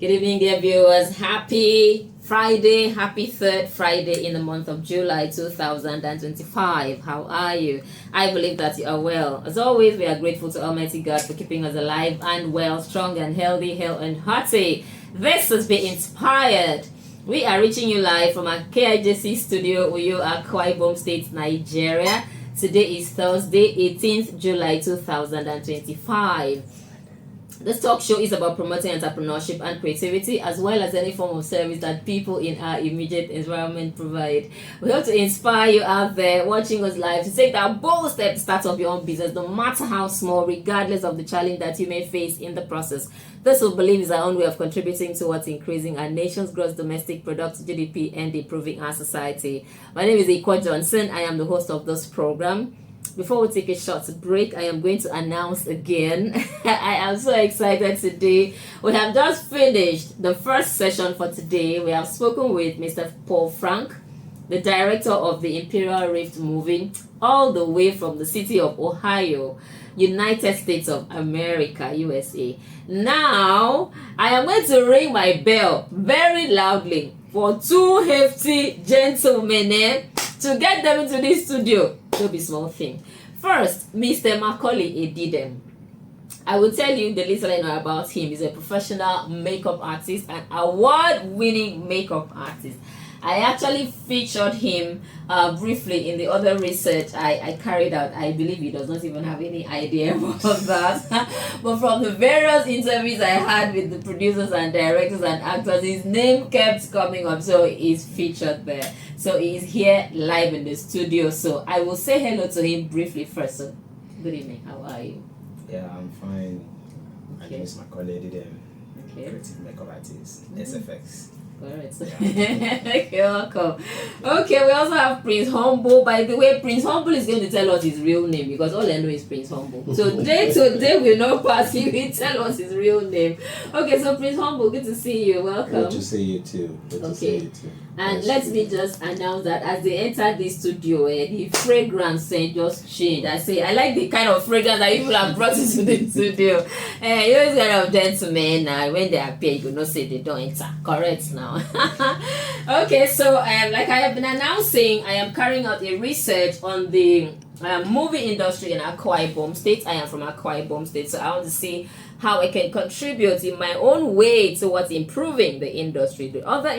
Good evening, dear viewers. Happy Friday, happy third Friday in the month of July 2025. How are you? I believe that you are well. As always, we are grateful to Almighty God for keeping us alive and well, strong and healthy, hale and hearty. This has been inspired. We are reaching you live from our KIJC studio, Uyo, Akwa Ibom State, Nigeria. Today is Thursday, 18th July 2025. This talk show is about promoting entrepreneurship and creativity, as well as any form of service that people in our immediate environment provide. We hope to inspire you out there watching us live to take that bold step to start up your own business, no matter how small, regardless of the challenge that you may face in the process. This, we believe, is our own way of contributing towards increasing our nation's gross domestic product, GDP, and improving our society. My name is Iquo Johnson. I am the host of this program. Before we take a short break, I am going to announce again. I am so excited today. We have just finished the first session for today. We have spoken with Mr. Paul Frank, the director of the Imperial Rift movie, all the way from the city of Ohio, United States of America, USA. Now, I am going to ring my bell very loudly for two hefty gentlemen to get them into this studio. Don't be small thing. First, Mr. Macaulay Edidem. I will tell you the little I know about him. He's a professional makeup artist, an award-winning makeup artist. I actually featured him briefly in the other research I carried out. I believe he does not even have any idea about that. But from the various interviews I had with the producers and directors and actors, his name kept coming up, so he's featured there. So he's here live in the studio. So I will say hello to him briefly first. So good evening. How are you? Yeah, I'm fine. My name is Macaulay Edidem, creative makeup artist, SFX. Correct. Okay, welcome. Okay, we also have Prince Humble. By the way, Prince Humble is going to tell us his real name because all I know is Prince Humble. So today we'll not pass. He will tell us his real name. Okay, so Prince Humble, good to see you. Welcome. Good to see you too. Good to see you too. And let me just announce that as they enter this studio, the fragrance just changed. I like the kind of fragrance that people have brought into the studio. You know, this kind of gentlemen, when they appear, you know, say they don't enter. Correct now. Okay, so like I have been announcing, I am carrying out a research on the movie industry in Akwa Ibom State. I am from Akwa Ibom State, so I want to see how I can contribute in my own way towards improving the industry. The other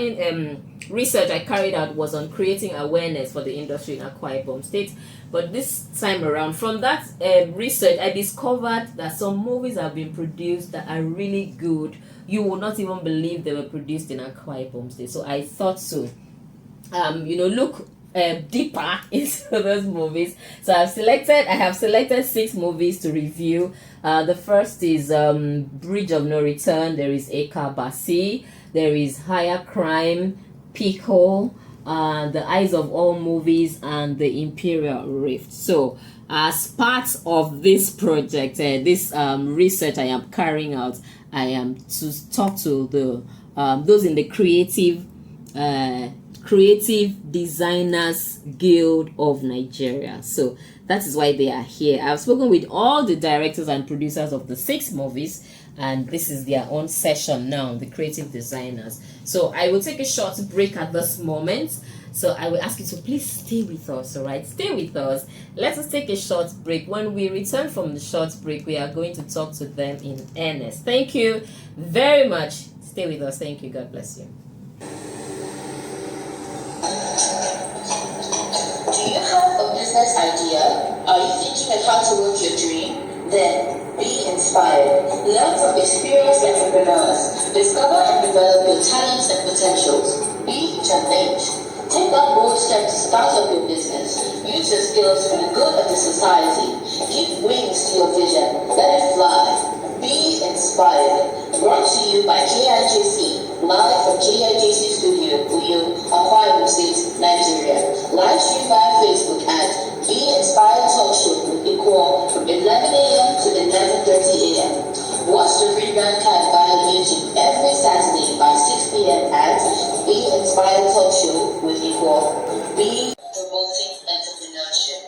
research I carried out was on creating awareness for the industry in Akwa Ibom State. But this time around, from that research, I discovered that some movies have been produced that are really good. You will not even believe they were produced in Akwa Ibom State. So I thought so. Look deeper into those movies. So I have selected 6 movies to review. The first is Bridge of No Return. There is Ekabasi. There is Higher Crime, Iquo, The Eyes of All Movies, and The Imperial Rift. So as part of this project, this research I am carrying out, I am to talk to the those in the Creative Designers Guild of Nigeria. So that is why they are here. I've spoken with all the directors and producers of the 6 movies, and this is their own session now, the creative designers. So I will take a short break at this moment. So I will ask you to please stay with us, all right? Stay with us. Let us take a short break. When we return from the short break, we are going to talk to them in earnest. Thank you very much. Stay with us. Thank you. God bless you. Do you have a business idea? Are you thinking of how to work your dream? Then be inspired. Learn from experienced entrepreneurs. Discover and develop your talents and potentials. Be challenged. Take that bold step to start up your business. Use your skills for the good of the society. Give wings to your vision. Let it fly. Be inspired. Brought to you by KIJC, live from KIJC Studio, Uyo, Akwa Ibom State, Nigeria. Live stream via Facebook at Be Inspired Talk Show with Iquo from 11 a.m. to 11:30 a.m. Watch the rerun card via YouTube every Saturday by 6 p.m. at Be Inspired Talk Show with Iquo. Be promoting entrepreneurship.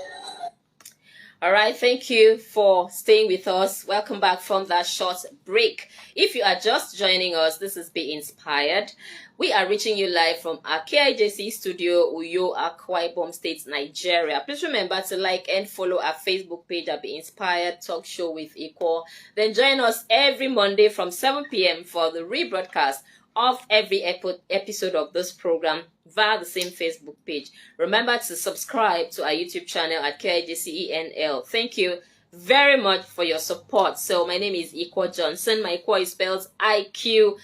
All right, thank you for staying with us. Welcome back from that short break. If you are just joining us, this is Be Inspired. We are reaching you live from our KIJC studio, Uyo, Akwa Ibom State, Nigeria. Please remember to like and follow our Facebook page at Be Inspired Talk Show with Iquo. Then join us every Monday from 7 p.m. for the rebroadcast of every episode of this program via the same Facebook page. Remember to subscribe to our YouTube channel at CDGN. Thank you very much for your support. So my name is Iquo Johnson. My Iquo is spelled Iquo,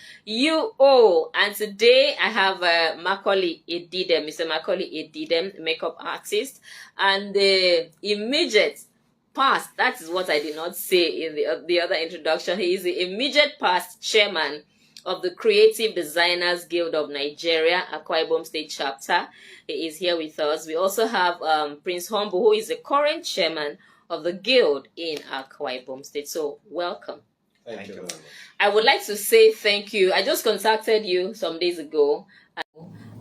and today I have Macaulay Edidem. Mr. Macaulay Edidem, makeup artist, and the immediate past. That is what I did not say in the other introduction. He is the immediate past chairman of the Creative Designers Guild of Nigeria, Akwa Ibom State chapter. He is here with us. We also have Prince Humble, who is the current chairman of the guild in Akwa Ibom State. So welcome. Thank you. I would like to say thank you. I just contacted you some days ago,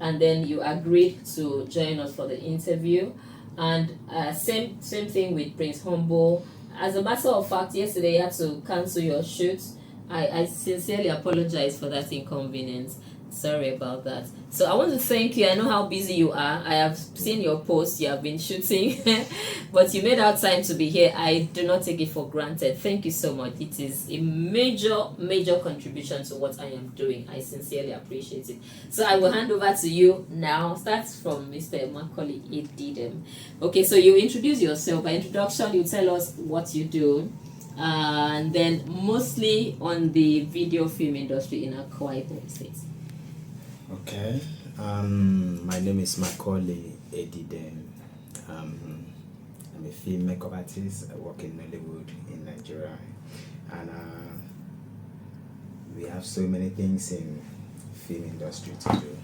and then you agreed to join us for the interview. And same thing with Prince Humble. As a matter of fact, yesterday you had to cancel your shoot. I sincerely apologize for that inconvenience. Sorry about that. So I want to thank you. I know how busy you are. I have seen your posts. You have been shooting, but you made out time to be here. I do not take it for granted. Thank you so much. It is a major contribution to what I am doing. I sincerely appreciate it. So I will hand over to you now. Start from Mr. Macaulay Edidem. Okay, so you introduce yourself. By introduction, you tell us what you do. And then mostly on the video film industry in Akwa Ibom State. Okay, my name is Macaulay Edidem. I'm a film makeup artist. I work in Nollywood in Nigeria, and we have so many things in film industry to do.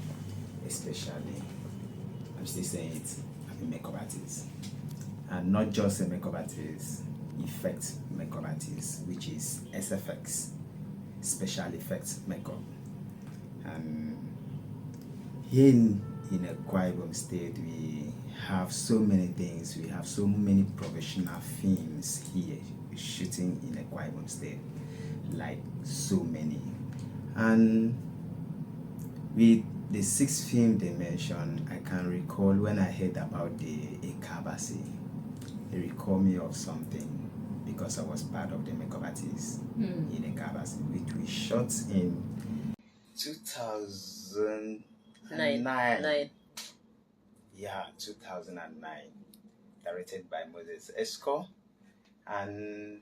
Especially, I'm still saying it, I'm a makeup artist, and not just a makeup artist. Effect makeup artist, which is SFX, special effects makeup. And here in Akwa Ibom State, we have so many things. We have so many professional films here shooting in Akwa Ibom State, like so many. And with the 6th film they mentioned, I can recall when I heard about the Ekabasi, it recalled me of something, because I was part of the makeup artists in Ekabasi, which we shot in 2009. Yeah, 2009. Directed by Moses Esco. And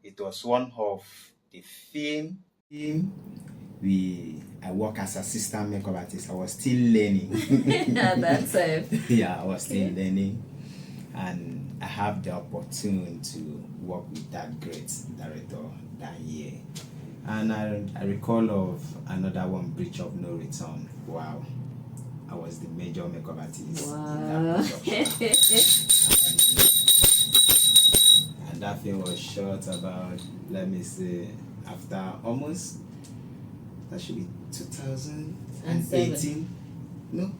it was one of the film. I work as assistant makeup artist. I was still learning. At that time. Yeah, I was still learning. And I have the opportunity to work with that great director that year. And I recall of another one, Bridge of No Return. Wow. I was the major makeup artist in that production. And that film was shot about, let me say, after almost, that should be 2018. No?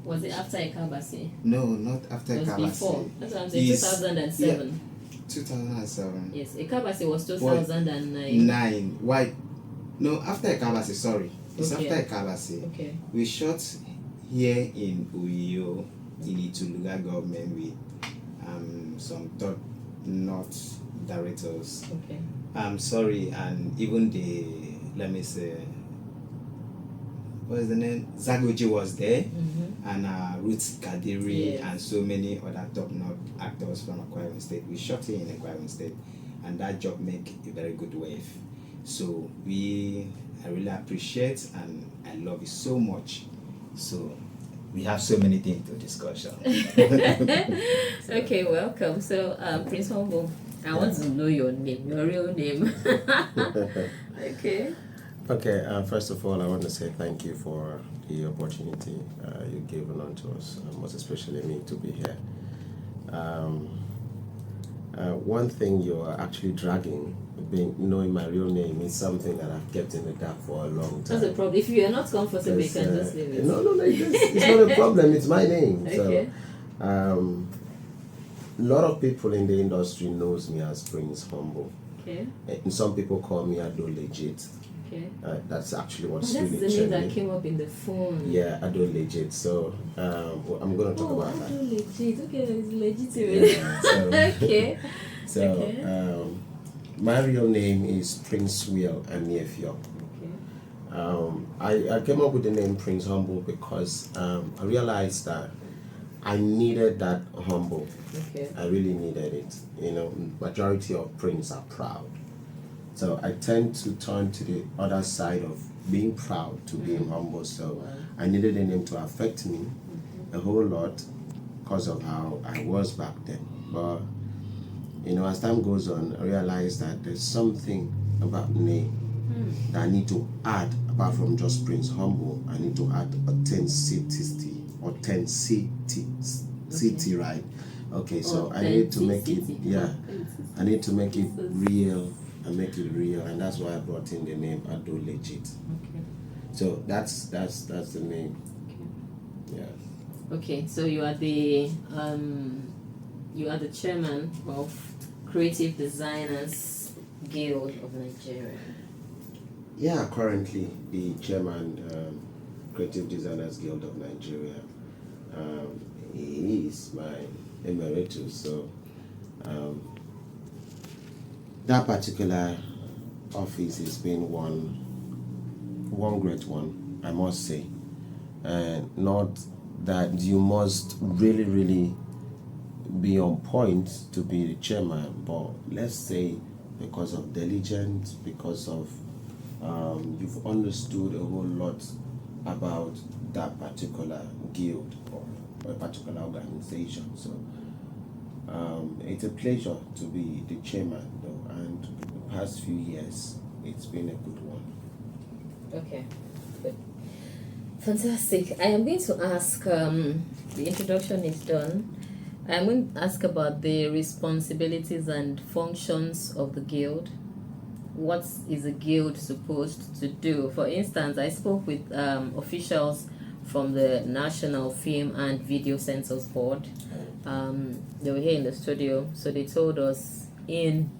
Was it after Ekabasi? No, not after Ekabasi. It was before. That's what I'm saying, 2007. Yeah, 2007. Yes, Ekabasi was 2009. 9. Why? No, after Ekabasi, sorry. It's Okay. after Ekabasi. Okay. We shot here in Uyo, in Ituluga government with some top-notch directors. Okay. I'm sorry, and even the, let me say, what is the name? Zagoji was there, and Ruth Kadiri, Yes. and so many other top-notch actors from Akwa Ibom State. We shot here in Akwa Ibom State, and that job make a very good wave. So I really appreciate, and I love it so much. So we have so many things to discuss. Okay, welcome. So, Prince Humble, I want to know your name, your real name. Okay. Okay, first of all, I want to say thank you for the opportunity you've given unto us, most especially me, to be here. One thing you're actually dragging, knowing my real name, is something that I've kept in the dark for a long time. That's a problem. If you are not comfortable, you can just leave it. No, it's not a problem. It's my name. Okay. So, a lot of people in the industry knows me as Prince Humble. Okay. And some people call me Ado Legit. Okay. That's actually what's That's really the name that trendy. came up in the phone. Yeah, Ado Legit. So I'm going to talk about Ado that. Legit. Okay, it's legitimate. Yeah, so, Okay. so Okay. my real name is Prince Will Aniefio. Okay. I came up with the name Prince Humble because I realized that I needed that humble. Okay. I really needed it. You know, majority of Prince are proud. So I tend to turn to the other side of being proud to being humble. So Wow. I needed a name to affect me a whole lot because of how I was back then. But you know, as time goes on, I realize that there's something about name that I need to add apart from just Prince Humble. I need to add authenticity, right? Okay, so I need to make it, I need to make it real and make it real, and that's why I brought in the name Ado Legit. Okay. So that's the name. Okay. Yeah. Okay, so you are the chairman of Creative Designers Guild of Nigeria. Yeah, currently the chairman, Creative Designers Guild of Nigeria. He is my emeritus, so that particular office has been one great one, I must say. And not that you must really be on point to be the chairman, but let's say because of diligence, because of you've understood a whole lot about that particular guild or a particular organization. So it's a pleasure to be the chairman, though, and the past few years it's been a good one. Okay, good. Fantastic. I am going to ask, the introduction is done. I'm going to ask about the responsibilities and functions of the guild. What is a guild supposed to do? For instance, I spoke with officials from the National Film and Video Censors Board. They were here in the studio, so they told us in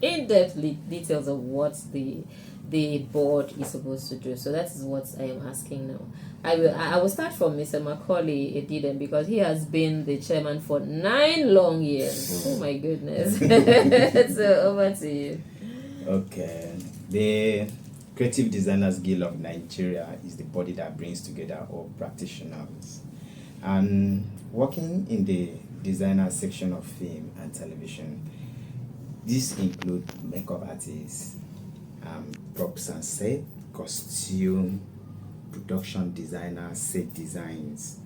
in-depth details of what the board is supposed to do. So that is what I am asking now. I will start from Mr. Macaulay Edidem because he has been the chairman for 9 long years. Oh my goodness. So over to you. Okay. The Creative Designers Guild of Nigeria is the body that brings together all practitioners. And working in the designer section of film and television, this includes makeup artists, props and set, costume, production designers, set designs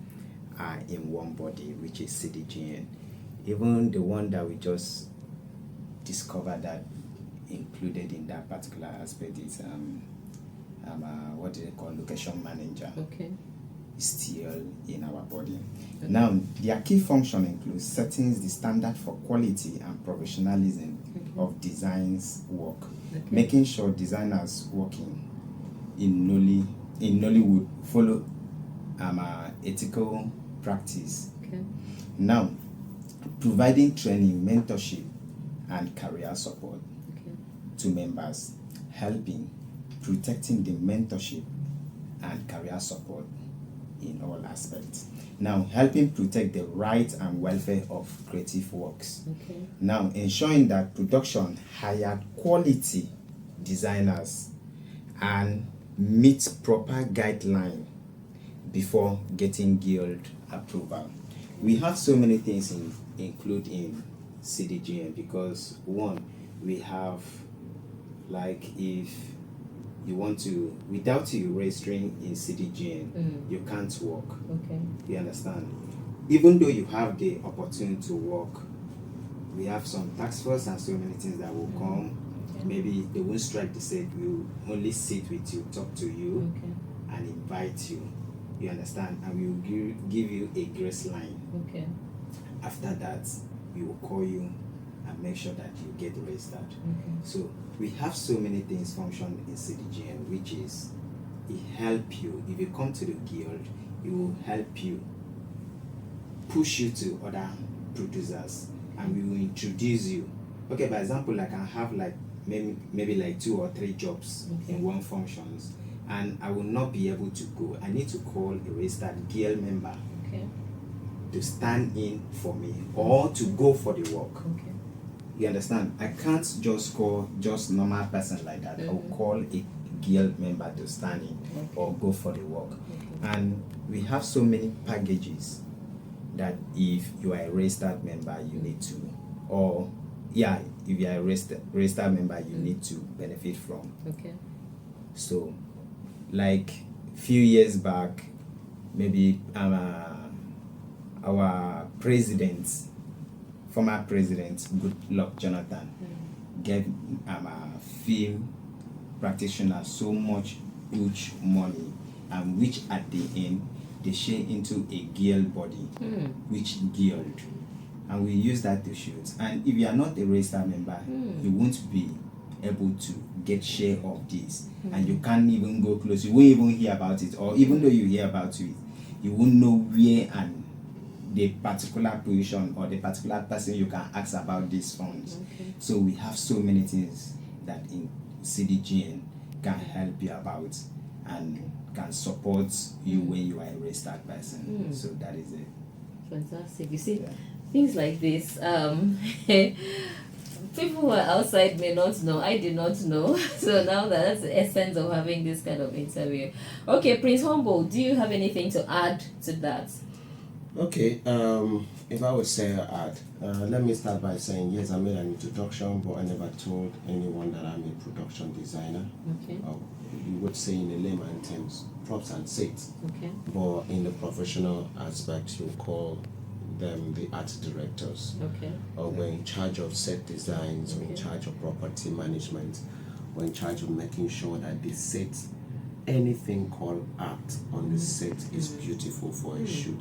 are in one body, which is CDGN. Even the one that we just discovered that included in that particular aspect is what do they call location manager. Okay. Still in our body. Okay. Now, their key function includes setting the standard for quality and professionalism of designs work, making sure designers working in Nollywood follow ethical practice. Okay. Now, providing training, mentorship, and career support to members, helping, protecting the mentorship and career support in all aspects. Now, helping protect the rights and welfare of creative works. Okay. Now, ensuring that production hire quality designers and meet proper guideline before getting guild approval. We have so many things include in CDGN because one, we have like if you want to, without you registering in CDGN, you can't work. Okay. You understand? Even though you have the opportunity to work, we have some task force and so many things that will come. Okay. Maybe they won't strike the set, we'll only sit with you, talk to you, and invite you. You understand? And we will give you a grace line. Okay. After that, we will call you and make sure that you get registered. Okay. So we have so many things function in CDGN, which is it help you. If you come to the guild, it will help you, push you to other producers, and we will introduce you. Okay, by example, like I have like maybe like 2 or 3 jobs in one functions, and I will not be able to go. I need to call a registered girl member to stand in for me or to go for the work. You understand? I can't just call just normal person like that. I'll call a girl member to stand in or go for the work. And we have so many packages that if you are a registered member, you need to, or if you are a registered member, you need to benefit from. So, like few years back, maybe our former president, Goodluck Jonathan, gave film practitioners so much huge money, and which at the end they share into a girl body, which girl, and we use that to shoot. And if you are not a registered member, you won't be able to get share of this, and you can't even go close. You won't even hear about it, or even though you hear about it, you won't know where and the particular position or the particular person you can ask about these funds. So we have so many things that in CDGN can help you about and can support you when you are a registered person. So that is it. Fantastic. You see, things like this, people who are outside may not know. I did not know. So now that's the essence of having this kind of interview. Okay, Prince Humble, do you have anything to add to that? Okay, if I would say add, let me start by saying yes, I made an introduction, but I never told anyone that I'm a production designer. You would say in the layman terms, props and sets. But in the professional aspect, you call them the art directors. Or we're in charge of set designs, we're in charge of property management, we're in charge of making sure that the set, anything called art on the set is beautiful for a shoot.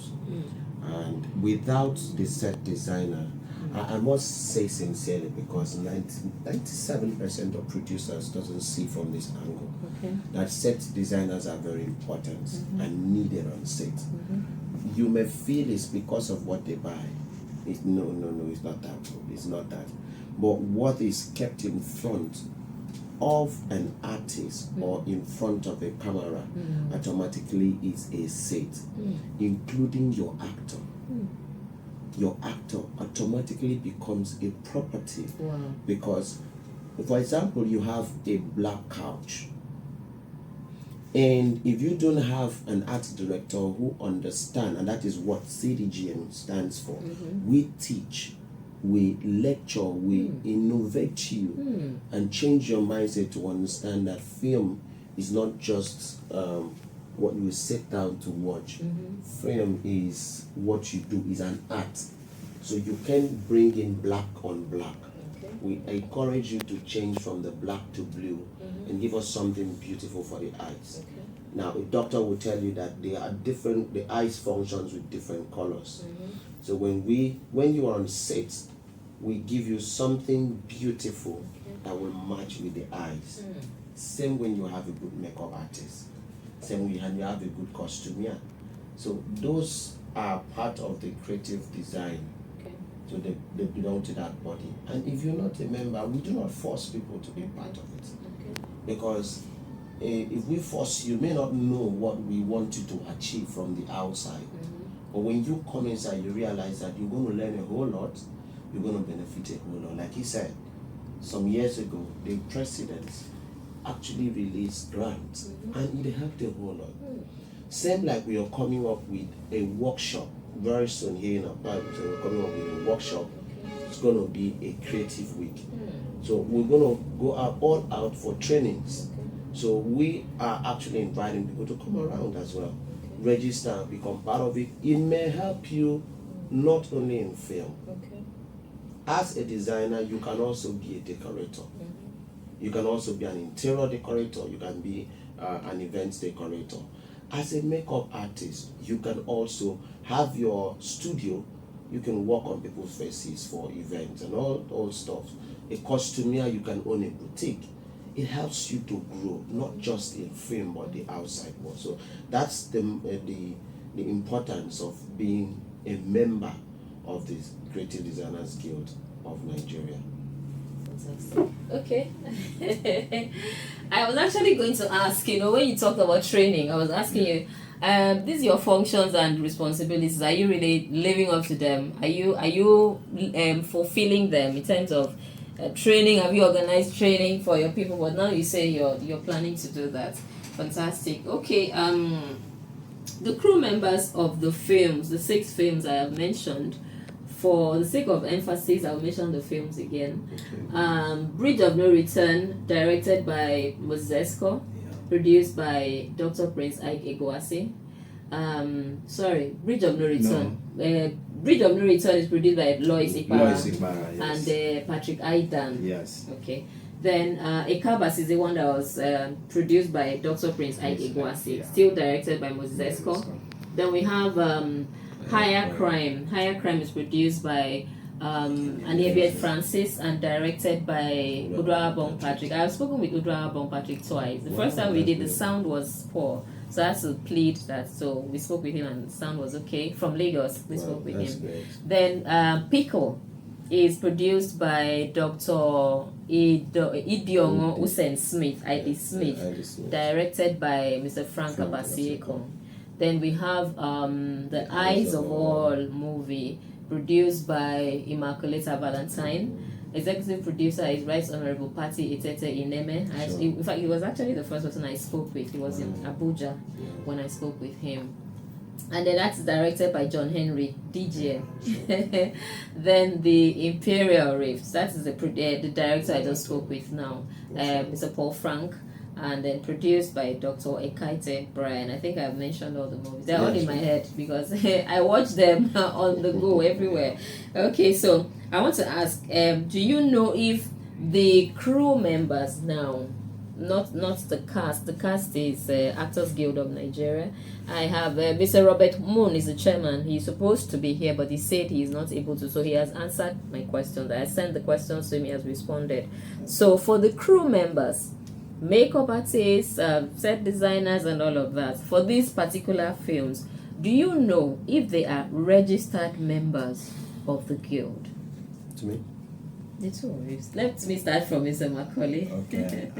And without the set designer, I must say sincerely, because 97% of producers doesn't see from this angle that set designers are very important and needed on set. You may feel it's because of what they buy. No, it's not that. It's not that. But what is kept in front of an artist or in front of a camera automatically is a set, including your actor. Your actor automatically becomes a property. Because, for example, you have a black couch, and if you don't have an art director who understands, and that is what CDGN stands for, we teach, we lecture, we innovate you and change your mindset to understand that film is not just what you sit down to watch. Film is what you do, is an art. So you can bring in black on black. We encourage you to change from the black to blue and give us something beautiful for the eyes. Now, a doctor will tell you that they are different, the eyes functions with different colors. So when you are on set, we give you something beautiful that will match with the eyes. Same when you have a good makeup artist. Same when you have a good costumier. So those are part of the creative design. So they belong to that body. And if you're not a member, we do not force people to be part of it. Because if we force you, may not know what we want you to achieve from the outside. But when you come inside, you realize that you're going to learn a whole lot, you're going to benefit a whole lot. Like he said, some years ago, the president actually released grants, and it helped a whole lot. Same like we are coming up with a workshop very soon here in our Bible. So we're coming up with a workshop. It's going to be a creative week. So we're going to go all out for trainings. So we are actually inviting people to come around as well. Register and become part of it. It may help you not only in film. As a designer, you can also be a decorator. You can also be an interior decorator. You can be an events decorator. As a makeup artist, you can also have your studio. You can work on people's faces for events and all stuff. A costumier, you can own a boutique. It helps you to grow, not just in film but the outside world. So that's the importance of being a member of the Creative Designers Guild of Nigeria. Okay. I was actually going to ask, when you talked about training, I was asking you, these are your functions and responsibilities. Are you really living up to them? Are you fulfilling them in terms of training? Have you organized training for your people? But now you say you're planning to do that. Fantastic. Okay. The crew members of the films, the 6 films I have mentioned, for the sake of emphasis, I'll mention the films again. Okay. Bridge of No Return, directed by Mosesco, produced by Dr. Prince Iquo. Bridge of No Return. Bridge of No Return is produced by Lois Iquo yes. and Patrick Aidan. Yes. Okay. Then Ekabas is the one that was produced by Dr. Prince Iquo, still directed by Mosesco. Then we have Higher Crime. Higher Crime is produced by Aniebet Francis and directed by Udra Abong Patrick. I've spoken with Udra Abong Patrick twice. The first time we did, the sound was poor. So I had to plead that. So we spoke with him and the sound was okay. From Lagos, we spoke with him. Great. Then Pickle is produced by Dr. Idiongo Usen Smith, ID Smith, directed by Mr. Frank Abasieko. Then we have the Eyes of All movie, produced by Immaculata Valentine. Executive producer is Right Honorable Patti Itete Ineme. In fact, he was actually the first person I spoke with. He was in Abuja when I spoke with him. And then that's directed by John Henry, DJ. Then the Imperial Rifts, that's the director I just spoke with now, Mr. Paul Frank. And then produced by Dr. Ekaite Brian. I think I've mentioned all the movies. They're all in my head because I watch them on the go everywhere. Okay, so I want to ask, do you know if the crew members now, not the cast is Actors Guild of Nigeria. I have Mr. Robert Moon is the chairman. He's supposed to be here, but he said he is not able to, so he has answered my questions. I sent the questions to him, he has responded. So for the crew members, makeup artists, set designers and all of that, for these particular films, do you know if they are registered members of the guild? To me? The two of you. Let me start from Mr. Macaulay. Okay.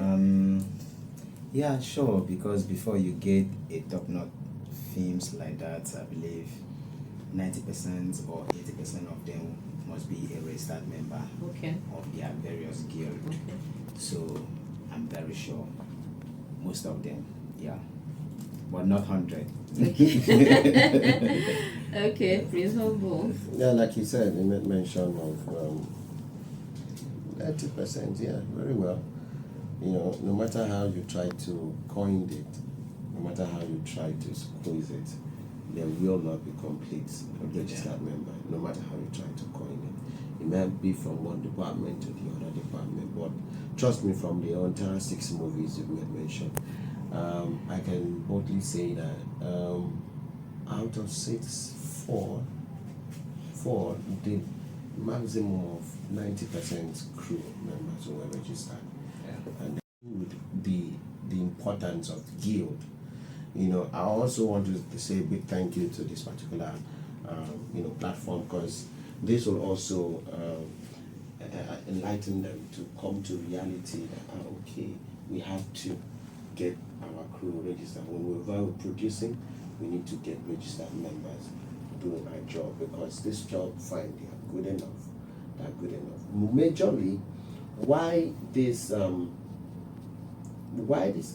Yeah, sure, because before you get a top-notch films like that, I believe 90% or 80% of them must be a registered member of their various guilds. Okay. So I'm very sure most of them, but not 100. Okay, please hold on. Yeah, like you said, you made mention of 90%. Yeah, very well. No matter how you try to coin it, no matter how you try to squeeze it, there will not be complete registered member, no matter how you try to coin it. It may be from one department to the other department, but trust me, from the entire 6 movies you had mentioned, I can boldly say that out of 6, 4 the maximum of 90% crew members who were registered. And with the importance of the guild, I also want to say a big thank you to this particular platform, because this will also enlighten them to come to reality that okay, we have to get our crew registered. When we're producing, we need to get registered members doing our job, because this job, fine, they are good enough. They're good enough. Majorly, why this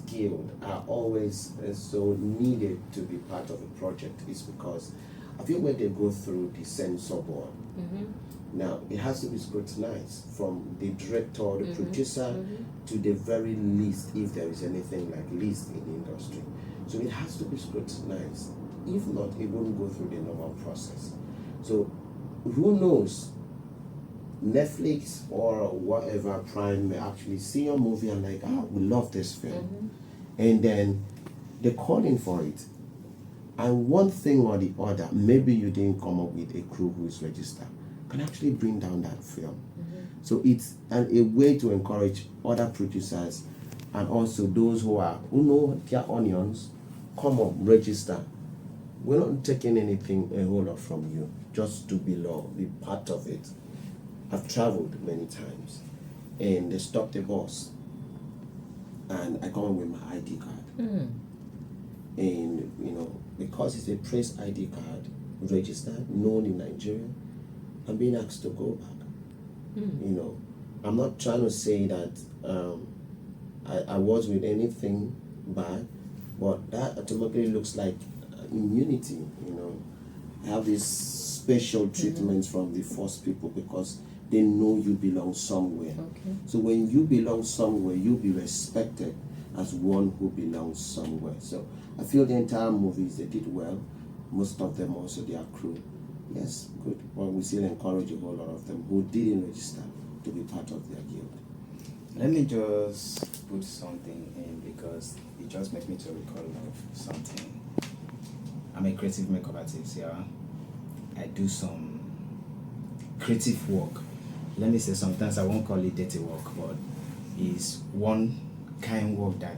guild are always so needed to be part of a project is because I feel when they go through the censor board, now it has to be scrutinized from the director, the producer, to the very least, if there is anything like least in the industry. So it has to be scrutinized. If not, it won't go through the normal process. So who knows? Netflix or whatever Prime may actually see your movie and like, we love this film. And then they're calling for it. And one thing or the other, maybe you didn't come up with a crew who is registered, can actually bring down that film. So it's a way to encourage other producers and also those who know their onions, come up, register. we're not taking anything a whole lot from you, just to belong, be part of it. I've traveled many times, and they stopped the bus, and I come with my ID card. And because it's a press ID card, registered, known in Nigeria, I'm being asked to go back. I'm not trying to say that I was with anything bad, but that automatically looks like immunity. I have this special treatment from the first people because they know you belong somewhere. Okay. So when you belong somewhere, you'll be respected as one who belongs somewhere. So I feel the entire movies, they did well. Most of them also, their crew. Yes, good. But we still encourage a whole lot of them who didn't register to be part of their guild. Let me just put something in because it just makes me to recall of something. I'm a creative makeup artist, yeah. I do some creative work. Let me say sometimes I won't call it dirty work, but it's one kind of work that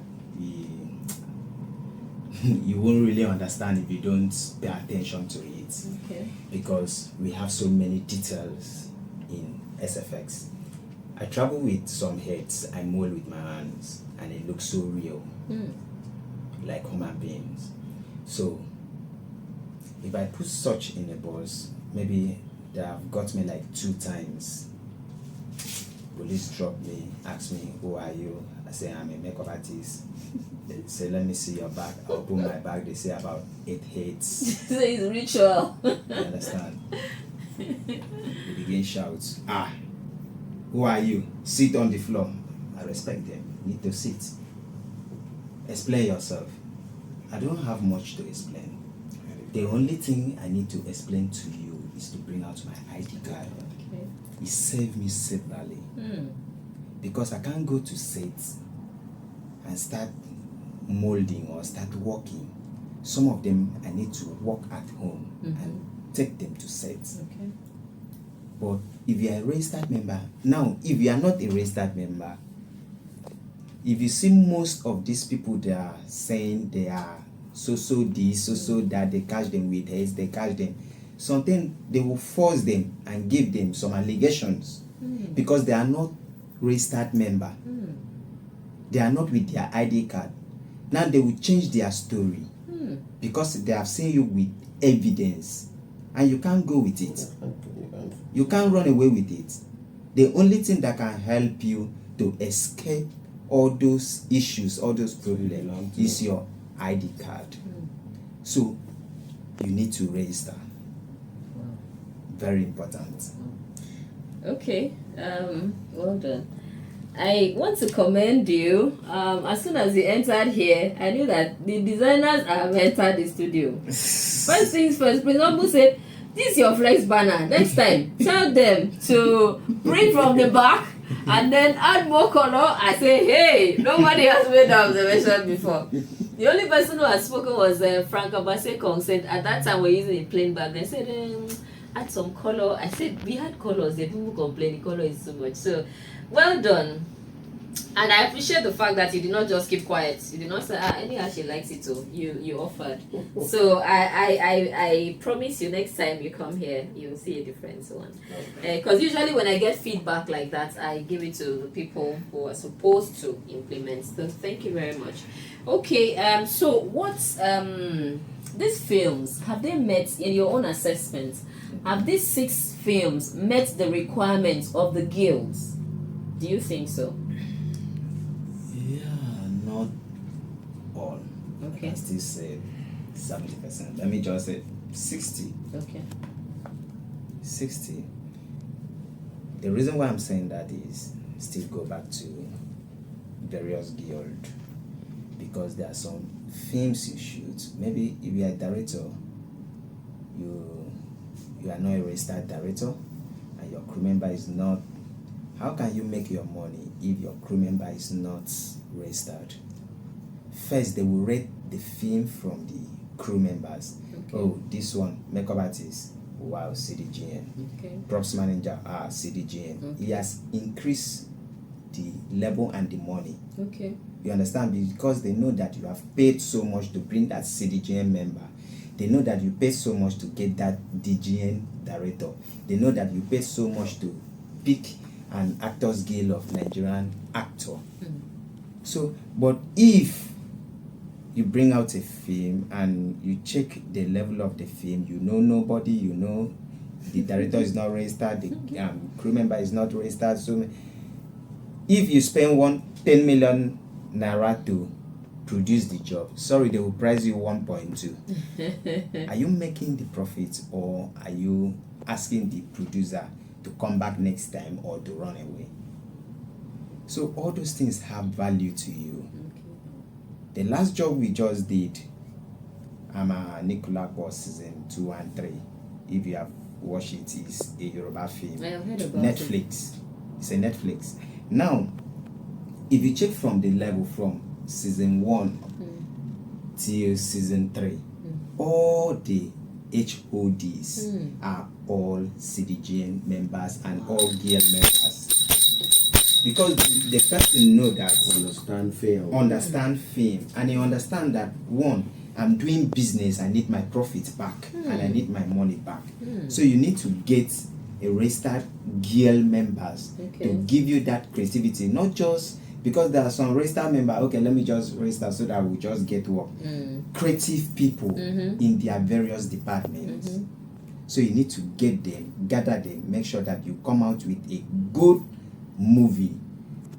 you won't really understand if you don't pay attention to it. Okay. Because we have so many details in SFX. I travel with some heads I mold with my hands, and it looks so real, like human beings. So if I put such in a bus, maybe they have got me like 2 times. Police drop me, ask me, who are you? I say, I'm a makeup artist. They say, let me see your bag. I open my bag, they say about 8 heads. So it's ritual. You understand? They begin shouts, who are you? Sit on the floor. I respect them. You need to sit. Explain yourself. I don't have much to explain. The only thing I need to explain to you is to bring out my ID card. Okay. It saved me severally. Because I can't go to set and start molding or start working. Some of them I need to work at home and take them to set. Okay. But if you are a registered member, now if you are not a registered member, if you see most of these people, they are saying they are so this, so that, they catch them with heads, they catch them. Something they will force them and give them some allegations because they are not registered member. They are not with their ID card. Now they will change their story because they have seen you with evidence and you can't go with it. You can't run away with it. The only thing that can help you to escape all those issues, all those problems is your ID card. So you need to register. Very important. Okay, well done. I want to commend you. As soon as you entered here, I knew that the designers have entered the studio. First things first, Prince Ombu said, this is your flex banner. Next time, tell them to bring from the back and then add more color. I say, hey, nobody has made that observation before. The only person who has spoken was Frank Abasekong. Said at that time we're using a plain bag. They said, add some color. I said, we had colors. The people complain the color is too much. So, well done. And I appreciate the fact that you did not just keep quiet. You did not say, anyhow she likes it too. You offered. So I promise you next time you come here, you'll see a different one. Because usually when I get feedback like that, I give it to the people who are supposed to implement. So thank you very much. Okay, so what's these films, have they met, in your own assessment, have these 6 films met the requirements of the guilds? Do you think so? Yeah, not all. Okay. I still say 70%. Let me just say 60. Okay. 60. The reason why I'm saying that is still go back to various guild, because there are some films you shoot. Maybe if you are a director, you are not a registered director and your crew member is not. How can you make your money if your crew member is not registered? First, they will rate the film from the crew members. Okay. Oh, this one, makeup artist, wow, CDGN. Okay. Props manager, CDGN. Okay. He has increased the level and the money. Okay. You understand? Because they know that you have paid so much to bring that CDGN member. They know that you pay so much to get that DGN director. They know that you pay so much to pick an Actors Guild of Nigerian actor. So, but if you bring out a film and you check the level of the film, you know nobody, you know the director is not registered, the crew member is not registered. So if you spend 10 million naira to produce the job, sorry, they will price you 1.2. Are you making the profit, or are you asking the producer to come back next time or to run away? So all those things have value to you. The last job we just did, Nicola season 2 and 3. If you have watched it, is a Yoruba film. I have heard about Netflix. It's a Netflix. Now, if you check from the level from season 1 till season 3, all the HODs are all CDGN members and all GL members. Because the person know that understand film, and he understand that, one, I'm doing business, I need my profit back and I need my money back. So you need to get a registered GL members to give you that creativity, not just because there are some registered members, okay, let me just register so that we just get work. Creative people in their various departments. So you need to get them, gather them, make sure that you come out with a good movie.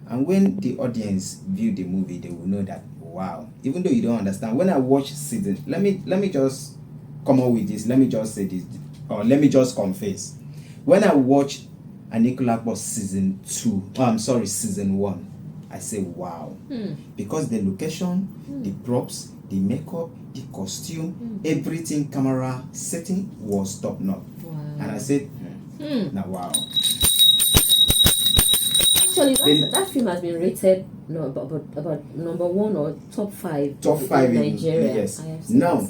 And when the audience view the movie, they will know that, wow, even though you don't understand. When I watch season, let me just come up with this, let me just say this, or let me just confess. When I watch Nicola season 1, I say wow. Because the location, the props, the makeup, the costume, everything, camera setting was top notch. And I said, now wow. Actually, that film has been rated about number 1 or top 5. Top 5 in Nigeria. Yes. Now,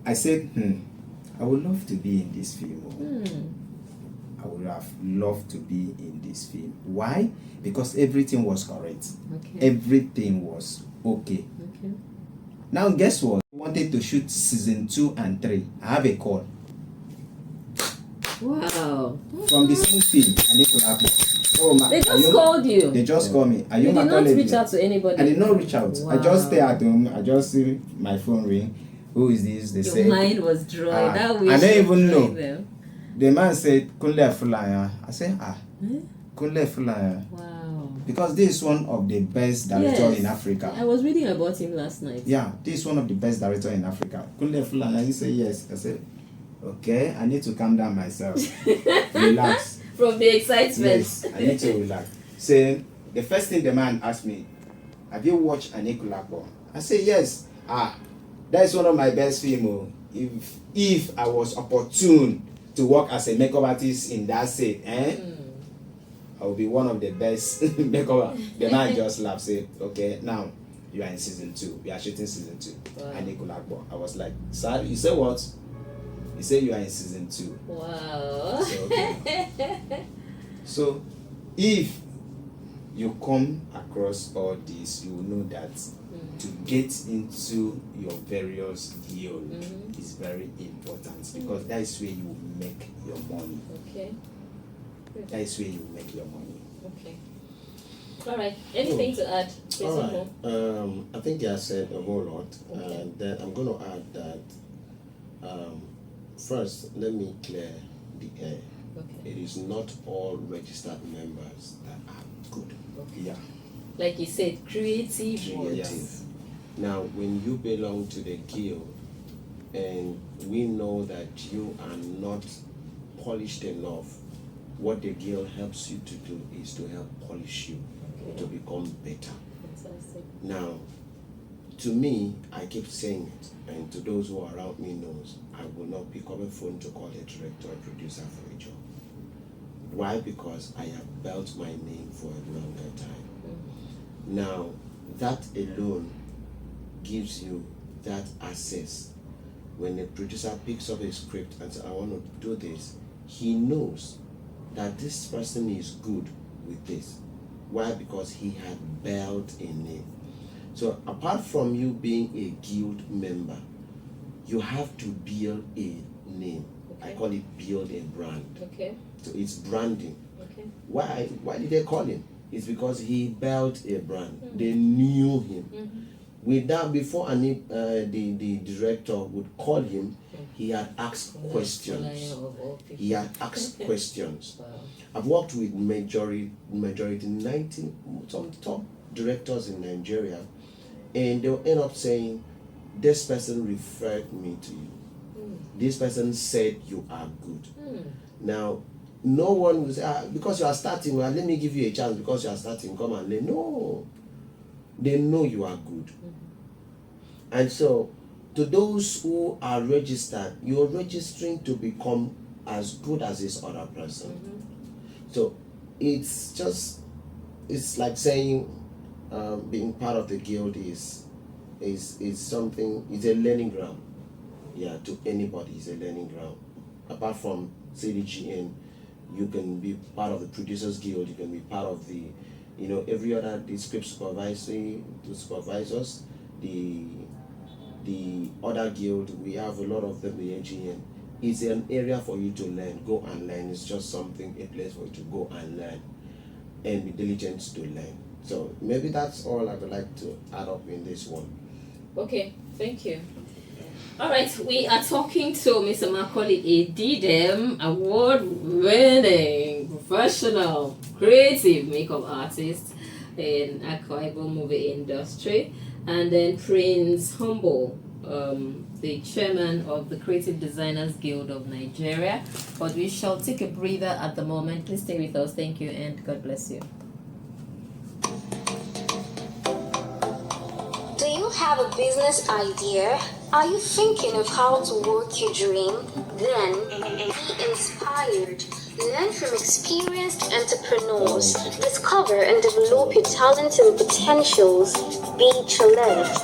I said, I would love to be in this film. I would have loved to be in this film. Why? Because everything was correct. Everything was okay. Now, guess what? I wanted to shoot season 2 and 3. I have a call. Wow. From the same film, They just called you. They just called me. Are you did not Macaulay reach out to anybody? I did not reach out. Wow. I just stay at home. I just see my phone ring. Who is this? They Your say. mind was dry. I That don't even know. Them. The man said, Kunle Fulaya. I said, Kunle Fulaya. Wow. Because this is one of the best directors in Africa. I was reading about him last night. Yeah, this is one of the best directors in Africa. Kunle Fulaya. He said, yes. I said, okay, I need to calm down myself. Relax. From the excitement. Yes, I need to relax. So, the first thing the man asked me, have you watched Nicola? I said, yes. That is one of my best films. If I was opportune to work as a makeup artist in that set, I will be one of the best makeup. The man just laughed, said, okay, now you are in season 2. We are shooting season 2. Wow. Nicola. I was like, sir, you said what? He said you are in season 2. Wow. So, okay. So if you come across all this, you will know that to get into your various guild is very important, because that is where you will make your money. Okay. That is where you make your money. Okay. All right. Anything to add? All right. I think I said a whole lot, and then I'm going to add that. First, let me clear the air. Okay. It is not all registered members that are good. Okay. Yeah. Like you said, creative. Yes. Now, when you belong to the guild, and we know that you are not polished enough, what the guild helps you to do is to help polish you to become better. Fantastic. Now, to me, I keep saying it, and to those who are around me knows, I will not pick up a phone to call a director or producer for a job. Why? Because I have built my name for a longer time. Now, that alone gives you that access. When a producer picks up a script and says, I want to do this, he knows that this person is good with this. Why? Because he had built a name. So apart from you being a guild member, you have to build a name. I Okay. call it build a brand. Okay. So it's branding. Okay. Why did they call him? It's because he built a brand. They knew him. Without before the director would call him, he had asked questions. He had asked questions. Wow. I've worked with majority 90 some top directors in Nigeria, and they'll end up saying, "This person referred me to you. This person said you are good." Now, no one will say, because you are starting, well, let me give you a chance because you are starting, come and learn. No, they know you are good. And so, to those who are registered, you're registering to become as good as this other person. So, it's like saying being part of the guild is something, it's a learning ground. Yeah, to anybody, it's a learning ground. Apart from CDGN, you can be part of the Producers Guild, you can be part of the, every other, the script supervisory, the supervisors, the other guild, we have a lot of them, the AGN. It's an area for you to learn, go and learn. It's just something, a place for you to go and learn and be diligent to learn. So maybe that's all I would like to add up in this one. Okay, thank you. All right, we are talking to Mr. Macaulay Edidem, award-winning professional creative makeup artist in Akwa Ibom movie industry, and then Prince Humble, the chairman of the Creative Designers Guild of Nigeria. But we shall take a breather at the moment. Please stay with us. Thank you, and God bless you. Do you have a business idea? Are you thinking of how to work your dream? Then be inspired. Learn from experienced entrepreneurs. Discover and develop your talents and potentials. Be challenged.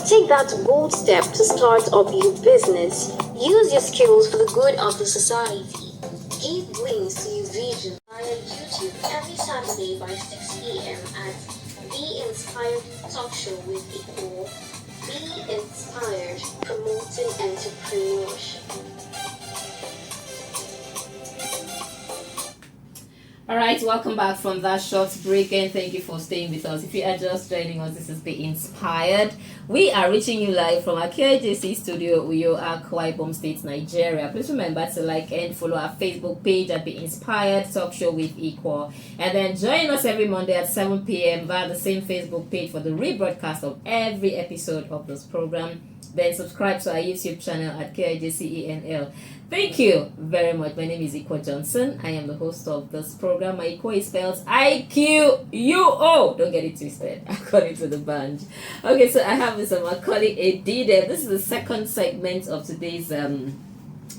Take that bold step to start up your business. Use your skills for the good of the society. Give wings to your vision via YouTube every Saturday by 6 p.m. at Be Inspired Talk Show with Iquo. Be inspired, promoting entrepreneurship. All right, welcome back from that short break, and thank you for staying with us. If you are just joining us, this is Be Inspired. We are reaching you live from our KJC studio, Uyo, Akwa Ibom State, Nigeria. Please remember to like and follow our Facebook page at Be Inspired Talk Show with Iquo. And then join us every Monday at 7 p.m. via the same Facebook page for the rebroadcast of every episode of this program. Then subscribe to our YouTube channel at KIJCENL. Thank you very much. My name is Iquo Johnson. I am the host of this program. My Iquo is spelled IQUO. Don't get it twisted, according to the band. Okay, so I have Mr. Macaulay Edidem. This is the second segment of today's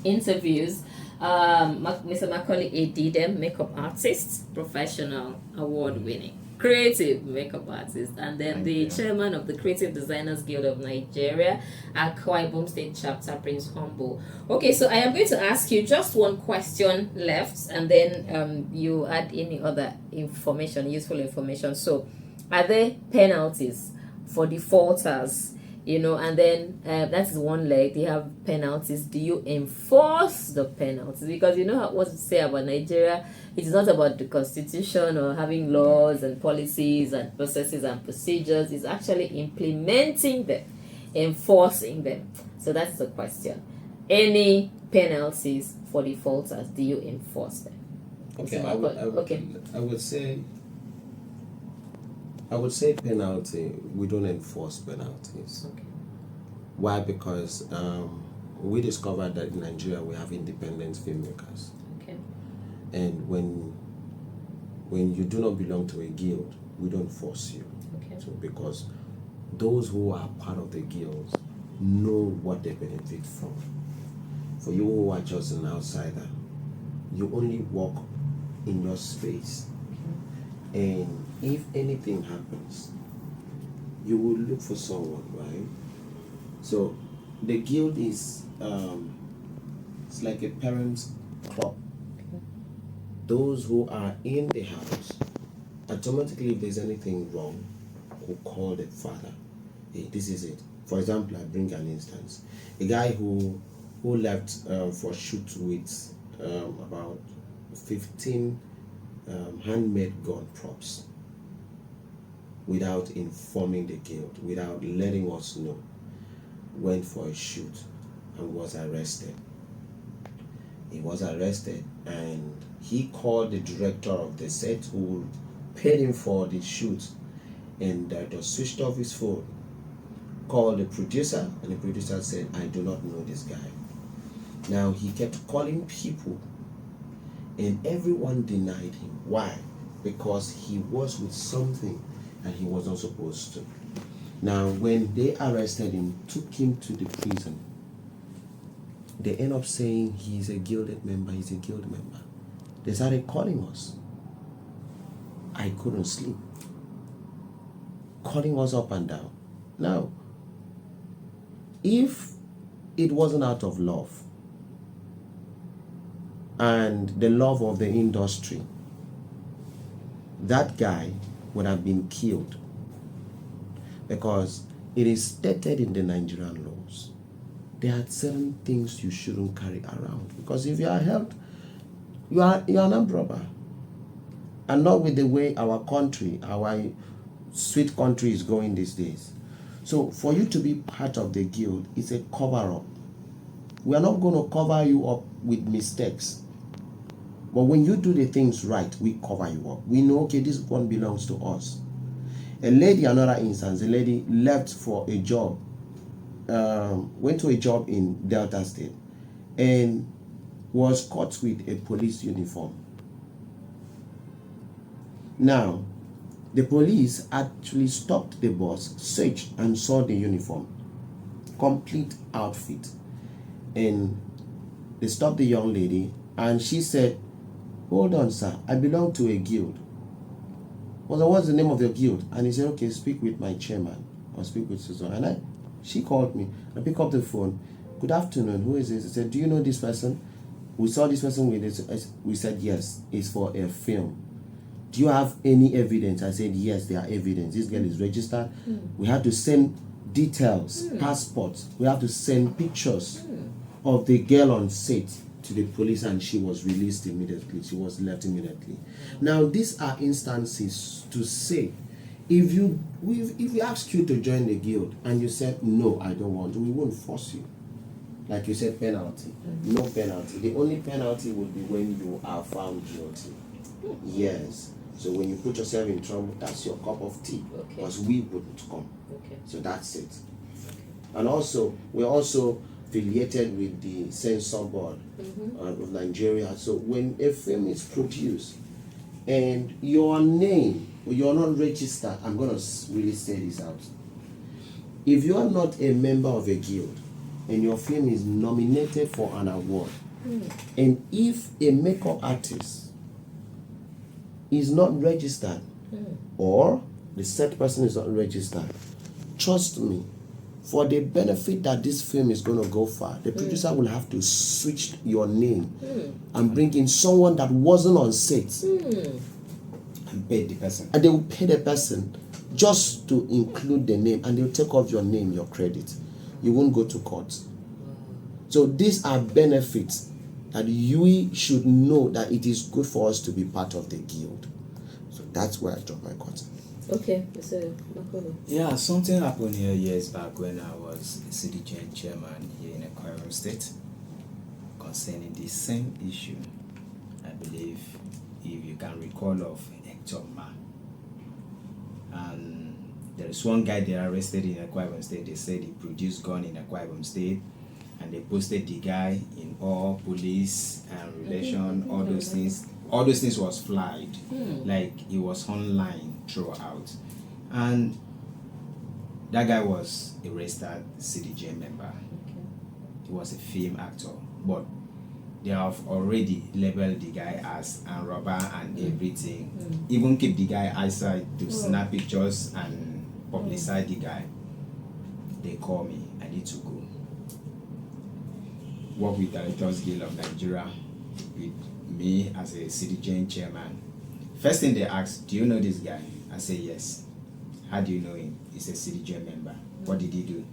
interviews. Mr. Macaulay Edidem, makeup artist, professional, award-winning creative makeup artist, and then the chairman of the Creative Designers Guild of Nigeria, Akwa Ibom State chapter, Prince Humble. Okay, so I am going to ask you just one question left, and then you add any other information, useful information. So, are there penalties for defaulters? And then that's one leg. They have penalties. Do you enforce the penalties? Because what to say about Nigeria, it's not about the constitution or having laws and policies and processes and procedures. It's actually implementing them, enforcing them. So that's the question. Any penalties for defaulters? Do you enforce them? Okay, I would say penalty. We don't enforce penalties. Okay. Why? Because we discovered that in Nigeria we have independent filmmakers. Okay. And when you do not belong to a guild, we don't force you. Okay. So because those who are part of the guilds know what they benefit from. For you who are just an outsider, you only walk in your space. And if anything happens, you will look for someone, right? So the guild is it's like a parents' club. Okay. Those who are in the house, automatically if there's anything wrong, will call the father. Hey, this is it. For example, I bring an instance. A guy who left for shoot with about 15 handmade gun props without informing the guild, without letting us know, went for a shoot and was arrested. He was arrested and he called the director of the set who paid him for the shoot, and director switched off his phone, called the producer, and the producer said, I do not know this guy. Now he kept calling people and everyone denied him. Why? Because he was with something that he was not supposed to. Now when they arrested him, took him to the prison, they end up saying he's a gilded member, he's a guild member. They started calling us. I couldn't sleep. Calling us up and down. Now, if it wasn't out of love and the love of the industry, that guy would have been killed, because it is stated in the Nigerian laws. There are certain things you shouldn't carry around, because if you are held, you are an armed robber. And not with the way our country, our sweet country is going these days. So for you to be part of the guild is a cover-up. We are not going to cover you up with mistakes. But when you do the things right, we cover you up. We know, okay, this one belongs to us. A lady, another instance, a lady left for a job, went to a job in Delta State, and was caught with a police uniform. Now, the police actually stopped the bus, searched, and saw the uniform, complete outfit. And they stopped the young lady, and she said, hold on, sir, I belong to a guild. Well, what's the name of your guild? And he said, okay, speak with my chairman, or speak with Susan. And she called me. I picked up the phone. Good afternoon, who is this? I said, do you know this person? We saw this person with this. We said, yes, it's for a film. Do you have any evidence? I said, yes, there are evidence. This girl is registered. We have to send details, passports. We have to send pictures of the girl on set to the police, and she was released immediately. She was left immediately. Now, these are instances to say, if we ask you to join the guild and you said, no, I don't want to, we won't force you. Like you said, penalty. No penalty. The only penalty will be when you are found guilty. Yes. So when you put yourself in trouble, that's your cup of tea. Okay. Because we wouldn't come. Okay. So that's it. Okay. And also, we're also affiliated with the censor board of Nigeria. So when a film is produced and your name, you're not registered, I'm going to really say this out. If you are not a member of a guild and your film is nominated for an award, and if a makeup artist is not registered, or the said person is not registered, trust me, for the benefit that this film is going to go far, the producer will have to switch your name and bring in someone that wasn't on set and pay the person. And they will pay the person just to include the name, and they'll take off your name, your credit. You won't go to court. So these are benefits that we should know that it is good for us to be part of the guild. So that's where I drop my curtain. Okay, so Macaulay. Yeah, something happened here years back when I was a CDGN chairman here in Akwa Ibom State concerning the same issue. I believe, if you can recall, of Hector Ma. And there is one guy they arrested in Akwa Ibom State. They said he produced gun in Akwa Ibom State, and they posted the guy in all police and relation, all those things. All those things was flagged, like it was online throughout. And that guy was a registered CDGN member. Okay. He was a film actor, but they have already labeled the guy as a robber and everything. Even keep the guy outside to snap pictures and publicize the guy. They call me, I need to go. Work with Directors Guild of Nigeria, with me as a CDGN chairman. First thing they ask, do you know this guy? I say yes. How do you know him? He's a CDGN member. What did he do?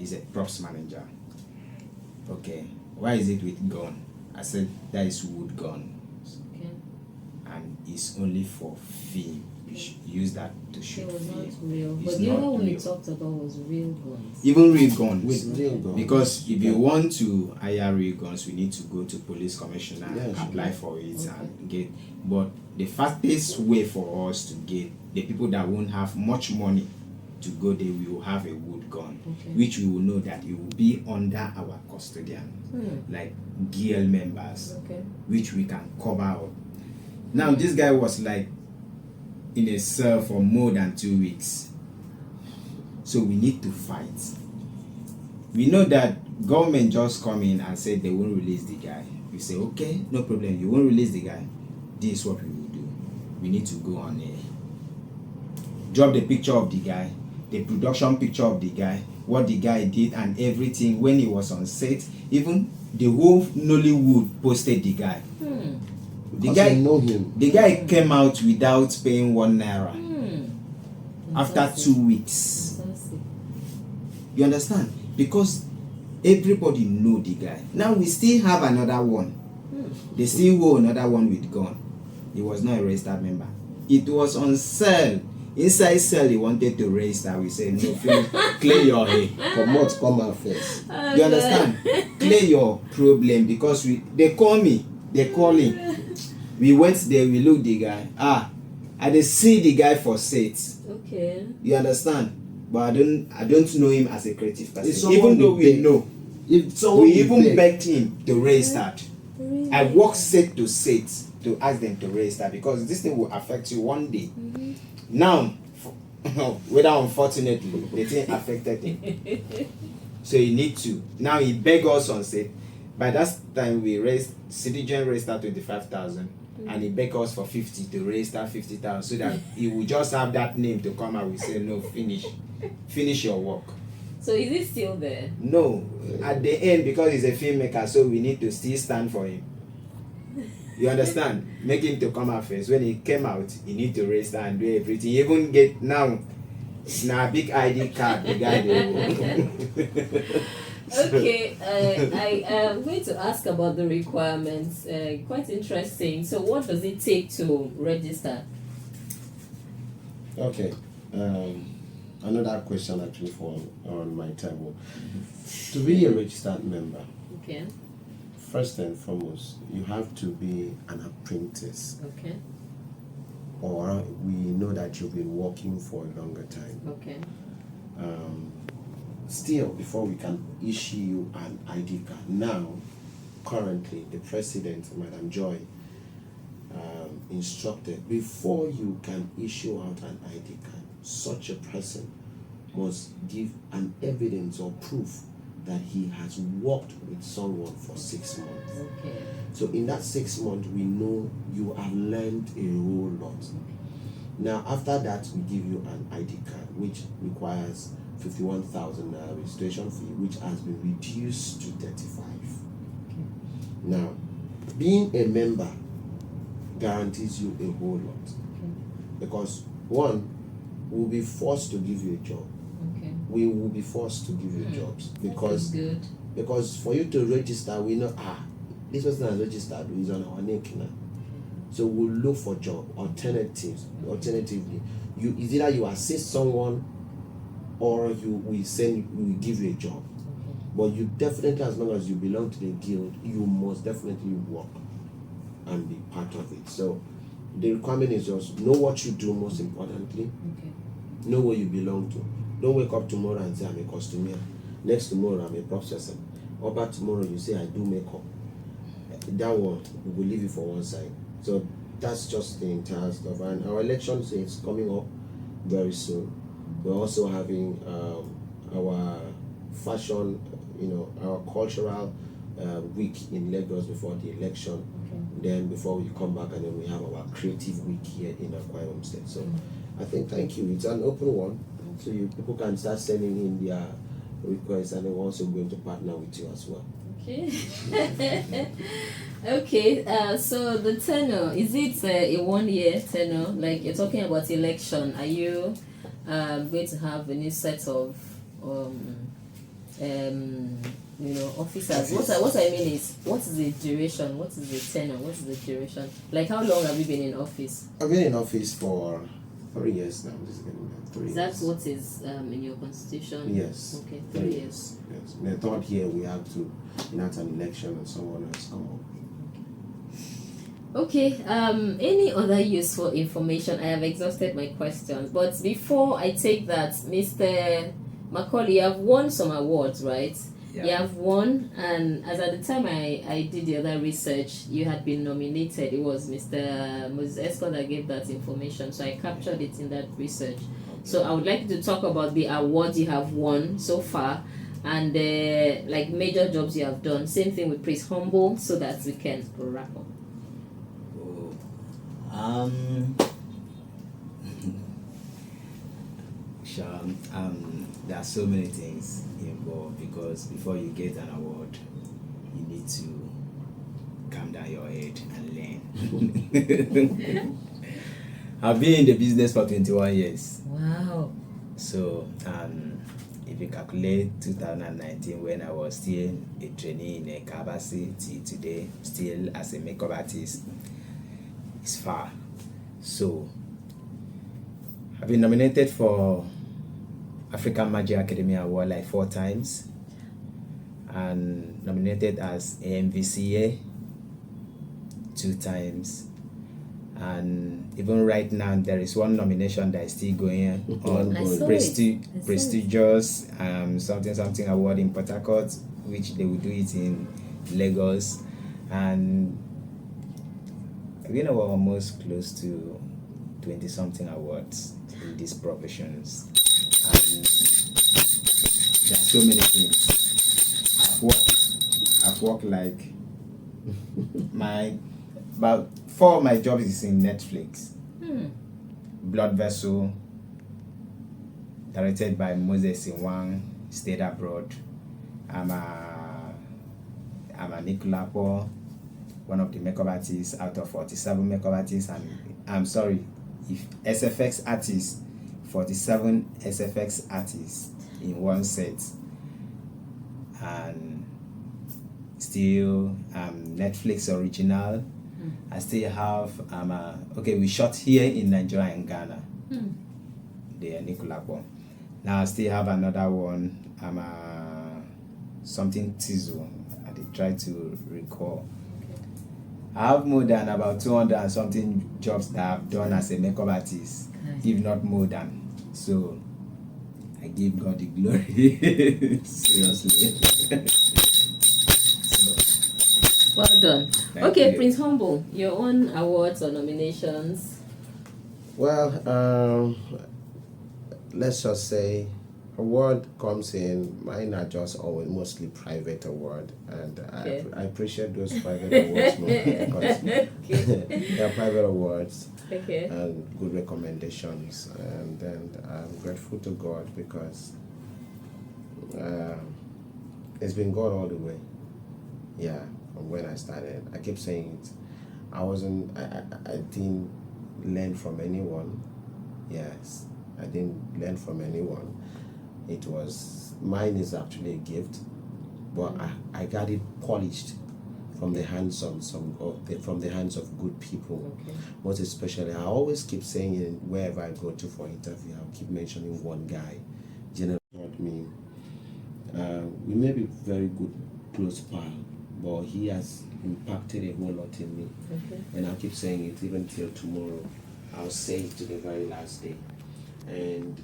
is a props manager. Okay, why is it with gun? I said that is wood gun, Okay. and it's only for film. You should use that to It shoot was not film. real. It's But the other not one we real. talked about was real guns. Even real guns. With real guns. Because if you want to hire real guns, we need to go to police commissioner and Yes. apply for it Okay. and get. But the fastest way for us to get the people that won't have much money to go there, we will have a wood gun, Okay. which we will know that it will be under our custodian, like GL members, Okay. which we can cover up. Now this guy was like in a cell for more than 2 weeks, so we need to fight. We know that government just come in and said they won't release the guy. We say, okay, no problem, you won't release the guy. This is what we will do. We need to go on drop the picture of the guy, the production picture of the guy, what the guy did and everything when he was on set. Even the whole Nollywood posted the guy. The Because guy I know him. The guy came out without paying 1 naira after Fantastic. 2 weeks. Fantastic. You understand? Because everybody know the guy. Now we still have another one. They still hold another one with gun. He was not a registered member. It was on sale. Inside cell he wanted to register. We said no, clear your head. Come out first. You understand? Clear your problem because they call me. They call him. We went there, we looked the guy. I dey see the guy for sets. Okay. You understand? But I don't know him as a creative person. It's someone Even though we we beg. know, If someone we even beg, begged him to register. Really? I walked set to set to ask them to register because this thing will affect you one day. Now, whether unfortunately, the thing affected him. So he need to. Now he begged us on set. By that time we raised CDGN registered 25,000 and he begged us for 50 to register 50,000 so that he would just have that name to come out. We say no, finish your work. So is it still there? No, at the end because he's a filmmaker, so we need to still stand for him. You understand? Make him to come out first. When he came out, he need to register and do everything. He even get now a big ID card. The guy they Okay, I am going to ask about the requirements. Quite interesting. So, what does it take to register? Okay. Another question actually for on my table. To be a registered member, Okay. first and foremost, you have to be an apprentice, Okay. or we know that you've been working for a longer time. Okay. Still, before we can issue you an ID card, now, currently, the president, Madam Joy, instructed before you can issue out an ID card, such a person must give an evidence or proof that he has worked with someone for 6 months. Okay. So in that 6 months, we know you have learned a whole lot. Now, after that, we give you an ID card, which requires 51,000 registration fee, which has been reduced to 35. Now, being a member guarantees you a whole lot, because one, we'll be forced to give you a job. Okay. We will be forced to give you jobs That's good. because for you to register, we know this person has registered, is on our neck now. So we'll look for job alternatives. Alternatively, it's either you assist someone or we give you a job. But you definitely, as long as you belong to the guild, you must definitely work and be part of it. So the requirement is just know what you do, most importantly. Okay. Know where you belong to. Don't wake up tomorrow and say I'm a costumier. Next tomorrow I'm a processor. Or back tomorrow you say I do makeup. That one we will leave it for one side. So that's just the entire stuff. And our election is coming up very soon. We're also having our fashion, our cultural week in Lagos before the election. Okay. Then before we come back, and then we have our creative week here in Akwa Ibom State. So I think, thank you. It's an open one, so people can start sending in their requests, and we're also going to partner with you as well. Okay. Okay. So the tenure, is it a 1 year tenure? Like you're talking about election, are you going to have a new set of officers. What I mean is, what is the duration? What is the tenure? What is the duration? Like, how long have you been in office? I've been in office for 3 years now. This is getting 3 years. Is that what is in your constitution? Yes. Okay, 3 years. Yes. In the third year, we have to enact an election and someone else come up. Okay, any other useful information? I have exhausted my questions, but before I take that, Mr. Macaulay, you have won some awards, right? Yeah. You have won, and as at the time I did the other research, you had been nominated. It was Mr. Moses Escott that gave that information, so I captured it in that research. So I would like to talk about the awards you have won so far, and like major jobs you have done. Same thing with Prince Humble, so that we can wrap up. Sure. There are so many things involved, because before you get an award, you need to calm down your head and learn. I've been in the business for 21 years. Wow. So, if you calculate 2019, when I was still a trainee in a capacity, today, still as a makeup artist, it's far. So, I've been nominated for African Magic Academy Award like 4 times, and nominated as AMVCA 2 times, and even right now there is one nomination that is still going on, prestigious something award in Port Harcourt, which they will do it in Lagos, and we're almost close to 20 something awards in these professions. And there are so many things. I've worked like about 4 of my jobs is in Netflix. Blood Vessel, directed by Moses Inwang, stayed abroad. I'm a Nicolapo, one of the makeup artists out of 47 makeup artists, and I'm sorry, if SFX artists, 47 SFX artists in one set, and still Netflix original. I still have we shot here in Nigeria and Ghana. The Nicolapo. Now I still have another one. Something Tizo. I did try to recall. I have more than about 200 and something jobs that I've done as a makeup artist, if not more than. So I give God the glory. Seriously. Well done. Thank Okay, you. Prince Humble, your own awards or nominations? Well, let's just say award comes in. Mine are just always mostly private award, and Okay. I appreciate those private awards more because they are private awards. Okay. And good recommendations, and then I'm grateful to God because it's been God all the way. Yeah, from when I started, I keep saying it. I didn't learn from anyone. Yes, I didn't learn from anyone. It was mine is actually a gift, but I got it polished from the hands of good people. Okay. Most especially, I always keep saying it wherever I go to for interview, I'll keep mentioning one guy, General taught me. We may be very good close pal, but he has impacted a whole lot in me. Okay. And I'll keep saying it even till tomorrow. I'll say it to the very last day. And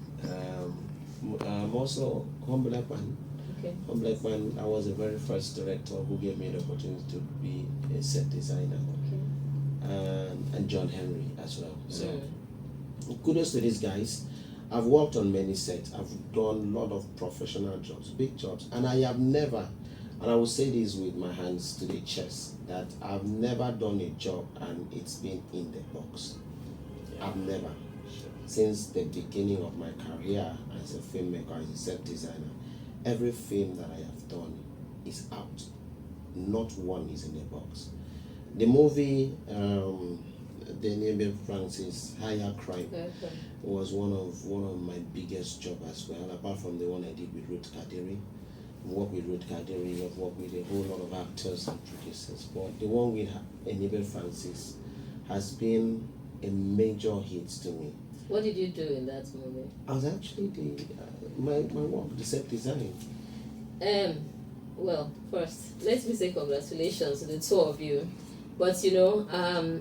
I'm also Humble Ekman. Okay. Humble Ekman, I was the very first director who gave me the opportunity to be a set designer. Okay. And John Henry as well. So kudos to these guys. I've worked on many sets. I've done a lot of professional jobs, big jobs, and I have never, and I will say this with my hands to the chest, that I've never done a job and it's been in the box. I've never. Since the beginning of my career as a filmmaker, as a set designer, every film that I have done is out. Not one is in the box. The movie, Daniel Francis, Higher Crime, was one of my biggest jobs as well, apart from the one I did with Ruth Kadiri, worked with Ruth Kadiri, I've worked with a whole lot of actors and producers, but the one with Enable Francis has been a major hit to me. What did you do in that movie? I was actually my work, the set design. Well, first, let me say congratulations to the two of you. But you know,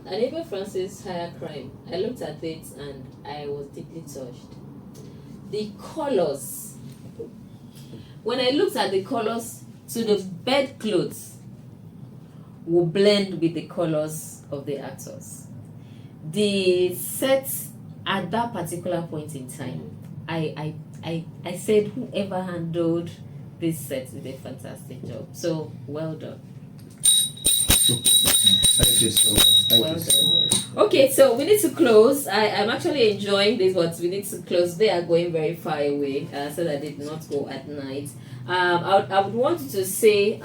Enable Francis Higher Crime, I looked at it and I was deeply touched. The colors. When I looked at the colors to the bedclothes will blend with the colors of the actors. The sets at that particular point in time, I said whoever handled this set did a fantastic job. So well done. Thank you so much. Thank you so much. Okay, so we need to close. I'm actually enjoying this, but we need to close. They are going very far away, so that they do not go at night. I would want you to say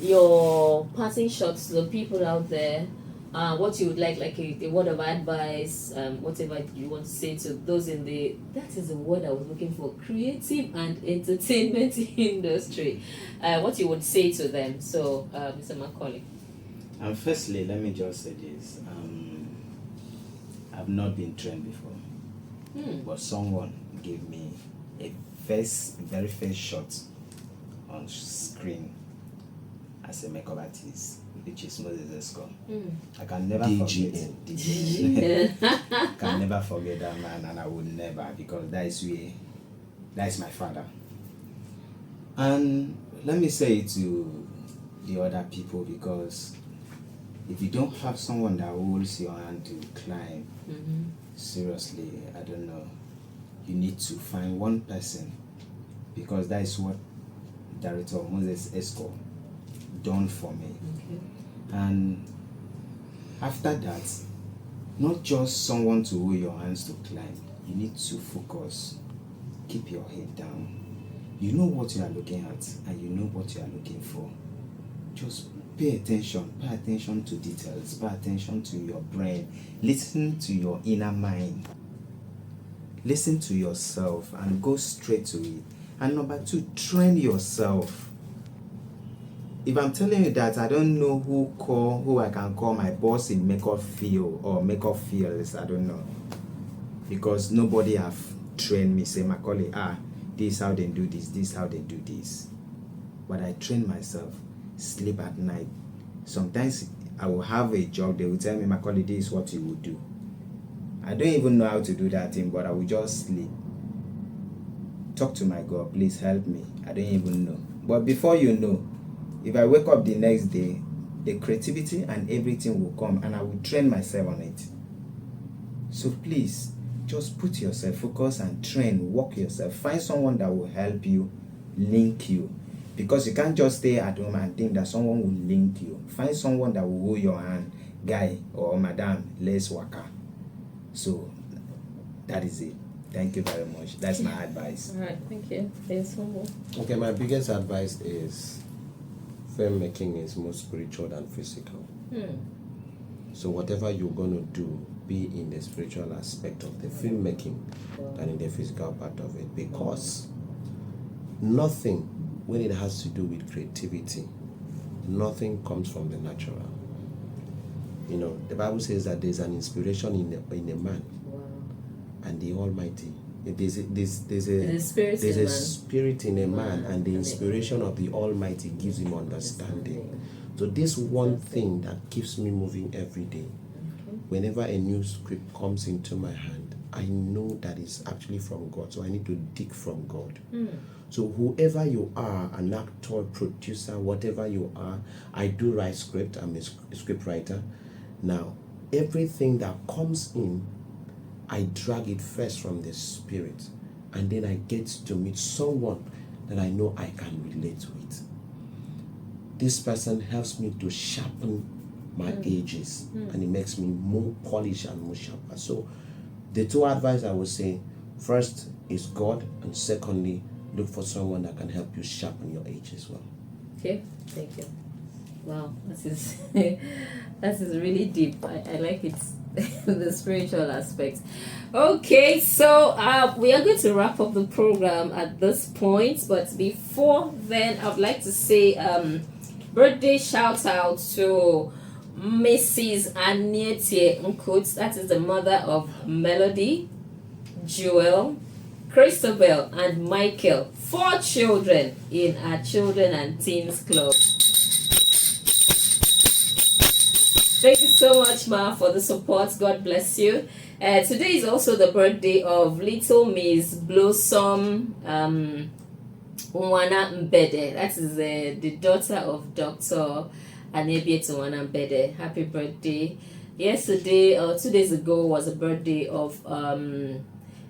your passing shots to the people out there. What you would like a word of advice, whatever you want to say to those in the, that is the word I was looking for, creative and entertainment industry. What you would say to them. So, Mr. Macaulay. Firstly, let me just say this. I've not been trained before, but someone gave me a very first shot on screen as a makeup artist, which is Moses Esco. I can never forget. I can never forget that man, and I will never, because that is my father. And let me say it to the other people, because if you don't have someone that holds your hand to climb, seriously, I don't know, you need to find one person, because that is what Director Moses Esco done for me. And after that, not just someone to hold your hands to climb, you need to focus, keep your head down. You know what you are looking at, and you know what you are looking for. Just pay attention to details, pay attention to your brain, listen to your inner mind, listen to yourself and go straight to it. And number 2, train yourself. If I'm telling you that I don't know who I can call my boss in makeup field or makeup fields, I don't know, because nobody have trained me. Say, Macaulay, this is how they do this, this is how they do this. But I train myself. Sleep at night. Sometimes I will have a job, they will tell me, Macaulay, this is what you will do. I don't even know how to do that thing, but I will just sleep. Talk to my God, please help me. I don't even know. But before you know, if I wake up the next day, the creativity and everything will come, and I will train myself on it. So please, just put yourself, focus and train, work yourself. Find someone that will help you, link you. Because you can't just stay at home and think that someone will link you. Find someone that will hold your hand, guy or madam, let's work out. So that is it. Thank you very much. That's my advice. All right, thank you. There's one more. Okay, my biggest advice is filmmaking is more spiritual than physical. So whatever you're going to do, be in the spiritual aspect of the filmmaking than in the physical part of it. Because nothing, when it has to do with creativity, nothing comes from the natural. You know, the Bible says that there's an inspiration in a man, and the Almighty. There's a spirit in a man, and the inspiration of the Almighty gives him understanding. So this one thing that keeps me moving every day. Whenever a new script comes into my hand, I know that it's actually from God. So I need to dig from God. So whoever you are, an actor, producer, whatever you are, I do write script. I'm a script writer. Now, everything that comes in, I drag it first from the spirit, and then I get to meet someone that I know I can relate with. This person helps me to sharpen my edges, and it makes me more polished and more sharper. So the two advice I would say, first is God, and secondly, look for someone that can help you sharpen your edges well. Okay, thank you. Wow, that is that is really deep. I like it. the spiritual aspect. Okay, so we are going to wrap up the program at this point, but before then, I would like to say birthday shout out to Mrs. Aniete Nkut, that is the mother of Melody, Joel, Christabel, and Michael. 4 children in our Children and Teens Club. Thank you so much, Ma, for the support. God bless you. Today is also the birthday of little Miss Blossom Unwana Mbede. That is the daughter of Dr. Anebiet Unwana Mbede. Happy birthday. Yesterday, or 2 days ago, was the birthday of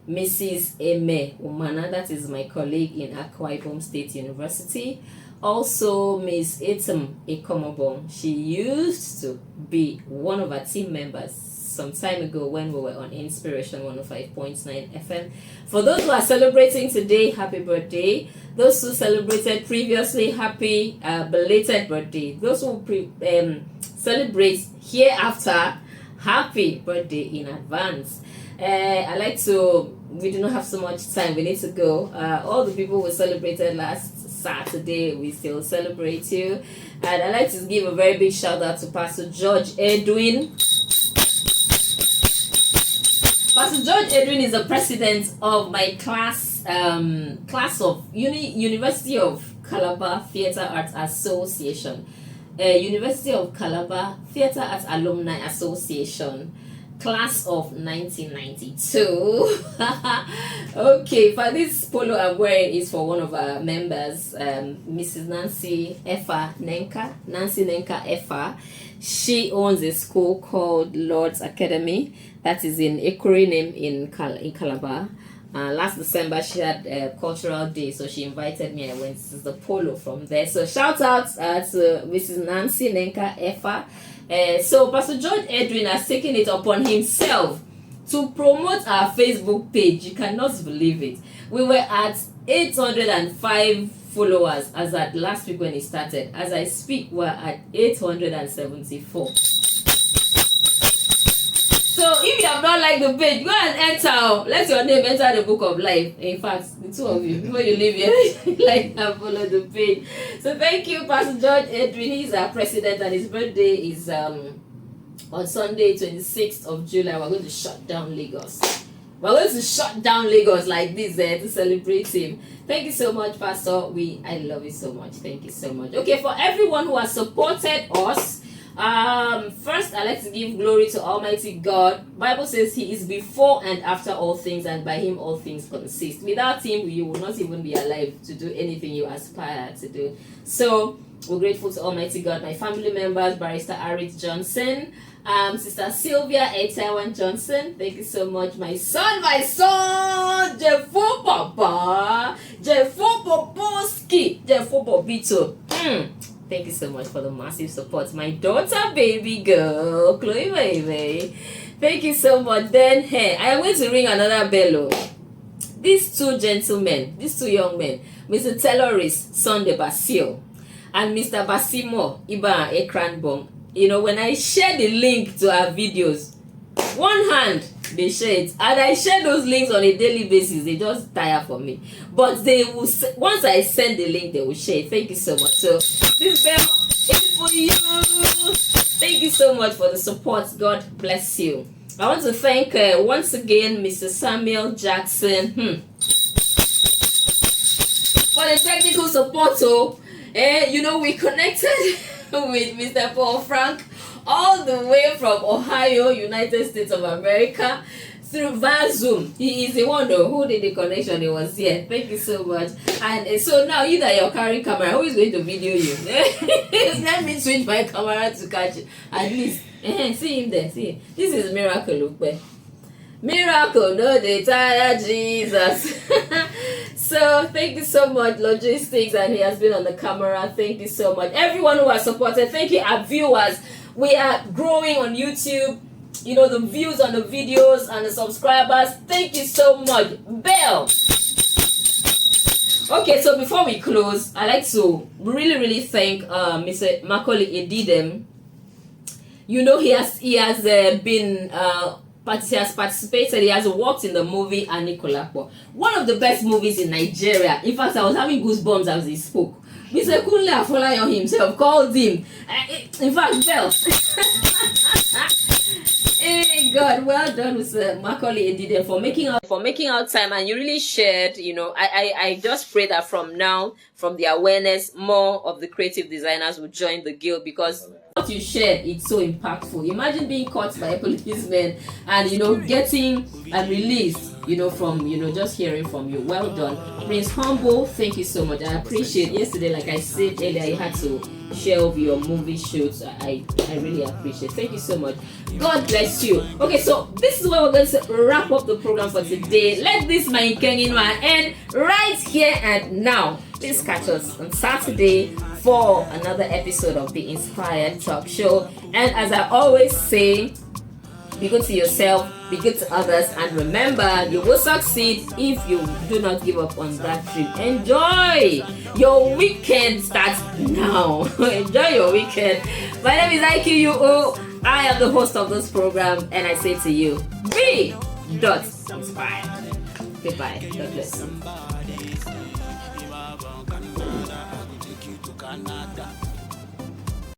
Mrs. Eme Umana. That is my colleague in Akwa Ibom State University. Also, Miss Etam Ekomobong. She used to be one of our team members some time ago when we were on Inspiration 105.9 FM. For those who are celebrating today, happy birthday. Those who celebrated previously, happy belated birthday. Those who celebrate hereafter, happy birthday in advance. We do not have so much time. We need to go. All the people who celebrated last Saturday, we still celebrate you. And I'd like to give a very big shout out to Pastor George Edwin. Pastor George Edwin is the president of my class of University of Calabar Theatre Arts Association. University of Calabar Theatre Arts Alumni Association. Class of 1992. Okay, for this polo I'm wearing is for one of our members, Mrs. Nancy Nenka Effa. She owns a school called Lord's Academy that is in Equo in Calabar. Last December she had a cultural day, so she invited me. I went to the polo from there. So shout out to Mrs. Nancy Nenka Effa. So Pastor George Edwin has taken it upon himself to promote our Facebook page. You cannot believe it. We were at 805 followers as at last week when it started. As I speak, we're at 874. So if you have not liked the page, go and enter. Let your name enter the book of life. In fact, the 2 of you, before you leave here, like and follow the page. So thank you, Pastor George Edwin. He's our president, and his birthday is on Sunday, 26th of July. We're going to shut down Lagos. We're going to shut down Lagos like this to celebrate him. Thank you so much, Pastor. I love you so much. Thank you so much. Okay, for everyone who has supported us, first I'd like to give glory to Almighty God. Bible says He is before and after all things, and by Him all things consist. Without Him, you will not even be alive to do anything you aspire to do. So we're grateful to Almighty God. My family members, Barrister Arit Johnson, Sister Sylvia Etawan Johnson, thank you so much. My son, Jeffo Papa, Jeffo Poposki, Jeffo Bobito. Thank you so much for the massive support. My daughter, baby girl, Chloe Baby. Thank you so much. Then, hey, I am going to ring another bell. These 2 gentlemen, these 2 young men, Mr. Teloris Sunday Basil and Mr. Basimo Iba Ekranbong. You know, when I share the link to our videos, one hand they share it, and I share those links on a daily basis. They just tire for me, but they will, once I send the link, they will share it. Thank you so much. So this bell is for you. Thank you so much for the support. God bless you. I want to thank once again Mr. Samuel Jackson for the technical support. You know, we connected with Mr. Paul Frank all the way from Ohio, United States of America, through via Zoom. He is the one who did the connection. He was here. Thank you so much. And so now you that you're carrying camera, who is going to video you? Let me switch my camera to catch you. At least, see him there. See him. This is miracle, look. Miracle, no, they tire Jesus. So thank you so much, Logistics, and he has been on the camera. Thank you so much. Everyone who has supported, thank you, our viewers. We are growing on YouTube. You know, the views on the videos and the subscribers. Thank you so much. Bell. Okay, so before we close, I'd like to really thank Mr. Macaulay Edidem. he has been he has participated. He has worked in the movie Anikulapo, one of the best movies in Nigeria. In fact, I was having goosebumps as he spoke. Mr. Kunle Afolayan himself called him. In fact, fell. Hey God, well done, Mr. Macaulay Edidem, for making out time, and you really shared. I just pray that from now, from the awareness, more of the creative designers will join the guild, because what you shared, it's so impactful. Imagine being caught by a policeman and getting a release. From just hearing from you. Well done, Prince Humble. Thank you so much. I appreciate. Yesterday, like I said earlier, you had to share over your movie shoots. I really appreciate. Thank you so much. God bless you. Okay, so this is where we're going to wrap up the program for today. Let this my end right here and now. Please catch us on Saturday for another episode of the Inspired Talk Show. And as I always say, be good to yourself, be good to others, and remember, you will succeed if you do not give up on that dream. Enjoy your weekend. Starts now. Enjoy your weekend. My name is Iquo. I am the host of this program, and I say to you, be inspired. Goodbye. God bless you.